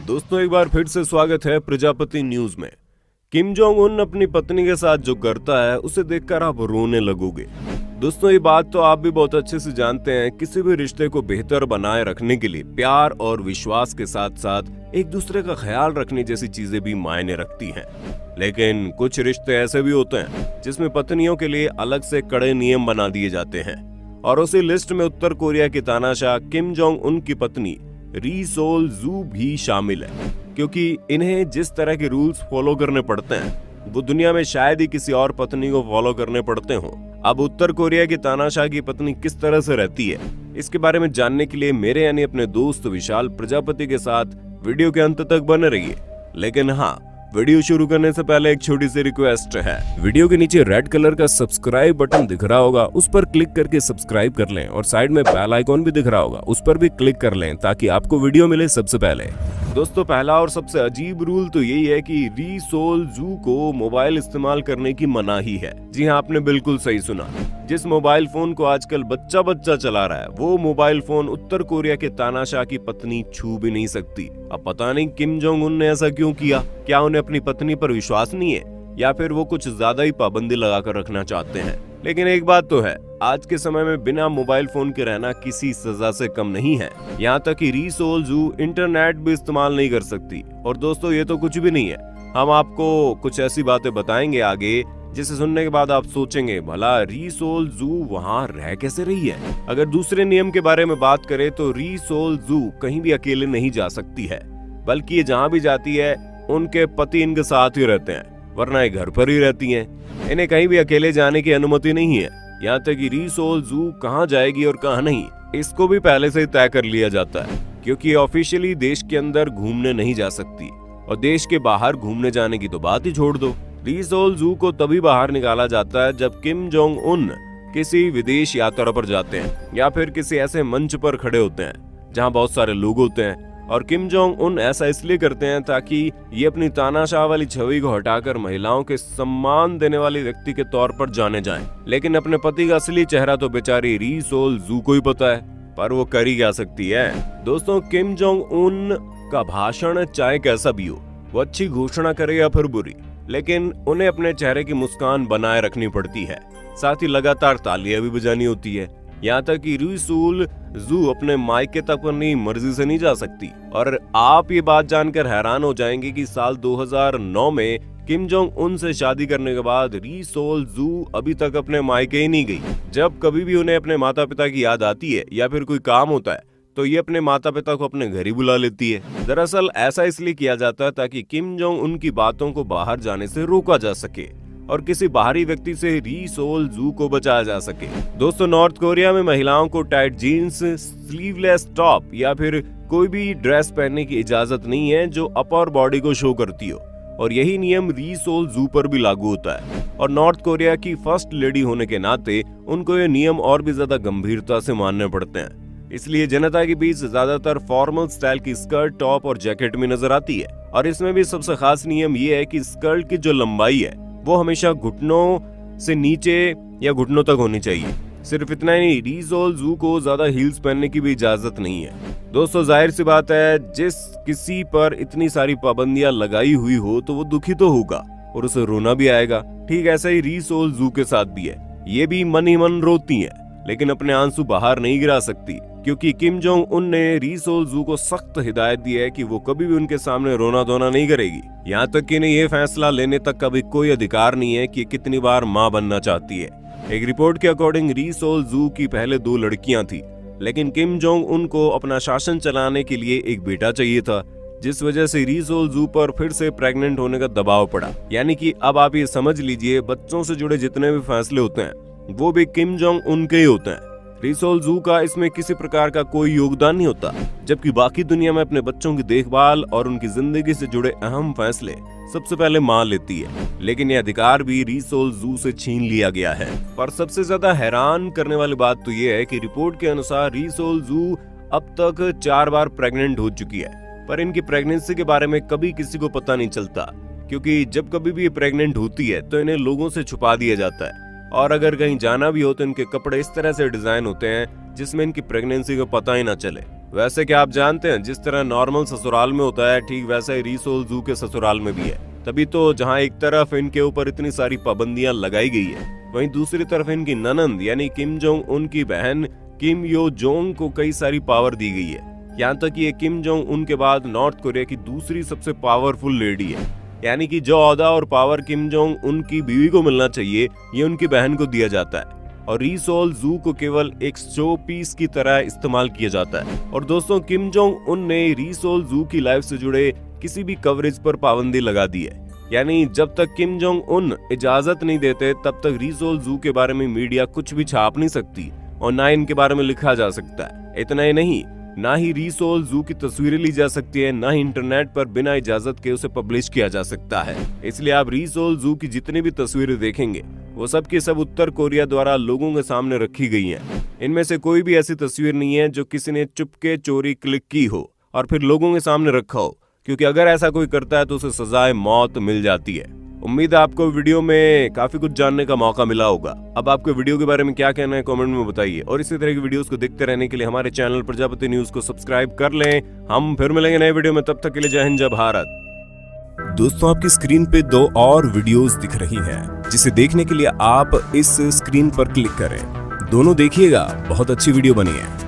दोस्तों एक बार फिर से स्वागत है प्रजापति न्यूज में। किम जोंग उन अपनी पत्नी के साथ जो करता है उसे देखकर आप रोने लगोगे। दोस्तों ये बात तो आप भी बहुत अच्छे से जानते हैं, किसी भी रिश्ते को बेहतर बनाए रखने के लिए प्यार और विश्वास के साथ साथ एक दूसरे का ख्याल रखने जैसी चीजें भी मायने रखती हैं। लेकिन कुछ रिश्ते ऐसे भी होते हैं जिसमें पत्नियों के लिए अलग से कड़े नियम बना दिए जाते हैं, और उसी लिस्ट में उत्तर कोरिया की तानाशाह किम जोंग उन की पत्नी री सोल जू भी शामिल है, क्योंकि इन्हें जिस तरह के रूल्स फॉलो करने पड़ते हैं वो दुनिया में शायद ही किसी और पत्नी को फॉलो करने पड़ते हों। अब उत्तर कोरिया की तानाशाह की पत्नी किस तरह से रहती है, इसके बारे में जानने के लिए मेरे यानी अपने दोस्त विशाल प्रजापति के साथ वीडियो के अंत तक बने रहिए। लेकिन हाँ, वीडियो शुरू करने से पहले एक छोटी सी रिक्वेस्ट है। वीडियो के नीचे रेड कलर का सब्सक्राइब बटन दिख रहा होगा, उस पर क्लिक करके सब्सक्राइब कर लें, और साइड में बेल आइकॉन भी दिख रहा होगा, उस पर भी क्लिक कर लें ताकि आपको वीडियो मिले सबसे पहले। दोस्तों पहला और सबसे अजीब रूल तो यही है कि री सोल जू को मोबाइल इस्तेमाल करने की मनाही है। जी हाँ, आपने बिल्कुल सही सुना। जिस मोबाइल फोन को आजकल बच्चा चला रहा है वो मोबाइल फोन उत्तर कोरिया के तानाशाह की पत्नी छू भी नहीं सकती। अब पता नहीं किम जोंग उन ने ऐसा क्यों किया। क्या उन्हें अपनी पत्नी पर विश्वास नहीं है, या फिर वो कुछ ज्यादा ही पाबंदी लगाकर रखना चाहते हैं। लेकिन एक बात तो है, आज के समय में बिना मोबाइल फोन के रहना किसी सजा से कम नहीं है। यहाँ तक कि री सोल जू इंटरनेट भी इस्तेमाल नहीं कर सकती। और दोस्तों ये तो कुछ भी नहीं है, हम आपको कुछ ऐसी बातें बताएंगे आगे जिसे सुनने के बाद आप सोचेंगे भला री सोल जू वहाँ रह कैसे रही है। अगर दूसरे नियम के बारे में बात करें तो री सोल जू कहीं भी अकेले नहीं जा सकती है, बल्कि ये जहाँ भी जाती है उनके पति इनके साथ ही रहते हैं, वरना ये घर पर ही रहती हैं। इन्हें कहीं भी अकेले जाने की अनुमति नहीं है। यहाँ तक कि री सोल जू कहाँ जाएगी और कहाँ नहीं, इसको भी पहले से ही तय कर लिया जाता है, क्योंकि ऑफिशियली देश के अंदर घूमने नहीं जा सकती, और देश के बाहर घूमने जाने की तो बात ही छोड़ दो। री सोल जू को तभी बाहर निकाला जाता है जब किम जोंग उन किसी विदेश यात्रा पर जाते हैं, या फिर किसी ऐसे मंच पर खड़े होते हैं जहाँ बहुत सारे लोग होते हैं। और किम जोंग उन ऐसा इसलिए करते हैं ताकि ये अपनी तानाशाह वाली छवि को हटाकर महिलाओं के सम्मान देने वाले व्यक्ति के तौर पर जाने जाएं। लेकिन अपने पति का असली चेहरा तो बेचारी री सोल जू को ही पता है, पर वो कर ही क्या सकती है। दोस्तों किम जोंग उन का भाषण चाहे कैसा भी हो, वो अच्छी घोषणा करे या फिर बुरी, लेकिन उन्हें अपने चेहरे की मुस्कान बनाए रखनी पड़ती है। साथ ही लगातार तालियां भी बजानी होती है। यहाँ तक कि री सोल जू अपने मायके तक अपनी मर्जी से नहीं जा सकती। और आप ये बात जानकर हैरान हो जाएंगे कि साल 2009 में किम जोंग उन से शादी करने के बाद री सोल जू अभी तक अपने मायके ही नहीं गई। जब कभी भी उन्हें अपने माता पिता की याद आती है या फिर कोई काम होता है तो ये अपने माता पिता को अपने घर ही बुला लेती है। दरअसल ऐसा इसलिए किया जाता है ताकि किम जोंग उन की बातों को बाहर जाने से रोका जा सके और किसी बाहरी व्यक्ति से री सोल जू को बचाया जा सके। दोस्तों नॉर्थ कोरिया में महिलाओं को टाइट जीन्स, स्लीवलेस टॉप या फिर कोई भी ड्रेस पहनने की इजाजत नहीं है जो अपर बॉडी को शो करती हो, और यही नियम री सोल जू पर भी लागू होता है। और नॉर्थ कोरिया की फर्स्ट लेडी होने के नाते उनको ये नियम और भी ज्यादा गंभीरता से मानने पड़ते हैं। इसलिए जनता के बीच ज्यादातर फॉर्मल स्टाइल की स्कर्ट, टॉप और जैकेट में नजर आती है। और इसमें भी सबसे खास नियम ये है कि स्कर्ट की जो लंबाई है वो हमेशा घुटनों से नीचे या घुटनों तक होनी चाहिए। सिर्फ इतना ही नहीं, री सोल जू को ज्यादा हील्स पहनने की भी इजाजत नहीं है। दोस्तों जाहिर सी बात है, जिस किसी पर इतनी सारी पाबंदियां लगाई हुई हो तो वो दुखी तो होगा और उसे रोना भी आएगा। ठीक ऐसा ही री सोल जू के साथ भी है। ये भी मन ही मन रोती है, लेकिन अपने आंसू बाहर नहीं गिरा सकती, क्योंकि किम जोंग उन ने री सोल जू को सख्त हिदायत दी है कि वो कभी भी उनके सामने रोना धोना नहीं करेगी। यहाँ तक कि इन्हें ये फैसला लेने तक का भी कोई अधिकार नहीं है कि कितनी बार माँ बनना चाहती है। एक रिपोर्ट के अकॉर्डिंग री सोल जू की पहले 2 लड़कियां थी, लेकिन किम जोंग उन को अपना शासन चलाने के लिए एक बेटा चाहिए था, जिस वजह से री सोल जू पर फिर से प्रेग्नेंट होने का दबाव पड़ा। यानी कि अब आप ये समझ लीजिए, बच्चों से जुड़े जितने भी फैसले होते हैं वो भी किम जोंग उनके ही होते हैं। री सोल जू का इसमें किसी प्रकार का कोई योगदान नहीं होता, जबकि बाकी दुनिया में अपने बच्चों की देखभाल और उनकी जिंदगी से जुड़े अहम फैसले सबसे पहले माँ लेती है। लेकिन यह अधिकार भी री सोल जू से छीन लिया गया है। पर सबसे ज्यादा हैरान करने वाली बात तो ये है कि रिपोर्ट के अनुसार री सोल जू अब तक 4 बार प्रेग्नेंट हो चुकी है, पर इनकी प्रेगनेंसी के बारे में कभी किसी को पता नहीं चलता, क्योंकि जब कभी भी ये प्रेग्नेंट होती है तो इन्हें लोगों से छुपा दिया जाता है। और अगर कहीं जाना भी हो तो इनके कपड़े इस तरह से डिजाइन होते हैं जिसमें इनकी प्रेगनेंसी को पता ही ना चले। वैसे क्या आप जानते हैं, जिस तरह नॉर्मल ससुराल में होता है, ठीक वैसा ही री-सोल जू के ससुराल में भी है। तभी तो जहां एक तरफ इनके ऊपर इतनी सारी पाबंदियां लगाई गई है, वहीं दूसरी तरफ इनकी ननंद यानी किम जोंग उन की बहन किम यो जोंग को कई सारी पावर दी गई है। यहाँ तक कि ये किम जोंग उन के बाद नॉर्थ कोरिया की दूसरी सबसे पावरफुल लेडी है। यानी कि जो ओहदा और पावर किम जोंग उनकी बीवी को मिलना चाहिए, ये उनकी बहन को दिया जाता है और री-सोल जू को केवल एक शो पीस की तरह इस्तेमाल किया जाता है। और दोस्तों, किम जोंग उन ने री-सोल जू की लाइफ से जुड़े किसी भी कवरेज पर पाबंदी लगा दी है। यानी जब तक किम जोंग उन इजाजत नहीं देते, तब तक री-सोल जू के बारे में मीडिया कुछ भी छाप नहीं सकती और ना इनके बारे में लिखा जा सकता है। इतना ही नहीं, ना ही री-सोल जू की तस्वीरें ली जा सकती है, ना ही इंटरनेट पर बिना इजाजत के उसे पब्लिश किया जा सकता है। इसलिए आप री-सोल जू की जितनी भी तस्वीरें देखेंगे, वो सब की सब उत्तर कोरिया द्वारा लोगों के सामने रखी गई हैं। इनमें से कोई भी ऐसी तस्वीर नहीं है जो किसी ने चुपके चोरी क्लिक की हो और फिर लोगों के सामने रखा हो, क्योंकि अगर ऐसा कोई करता है तो उसे सजाए मौत मिल जाती है। उम्मीद है आपको वीडियो में काफी कुछ जानने का मौका मिला होगा। अब आपको वीडियो के बारे में क्या कहना है कमेंट में बताइए, और इसी तरह की वीडियोस को देखते रहने के लिए हमारे चैनल प्रजापति न्यूज को सब्सक्राइब कर लें। हम फिर मिलेंगे नए वीडियो में, तब तक के लिए जय हिंद जय भारत। दोस्तों, आपकी स्क्रीन पे 2 और वीडियोस दिख रही हैं, जिसे देखने के लिए आप इस स्क्रीन पर क्लिक करें। दोनों देखिएगा, बहुत अच्छी वीडियो बनी है।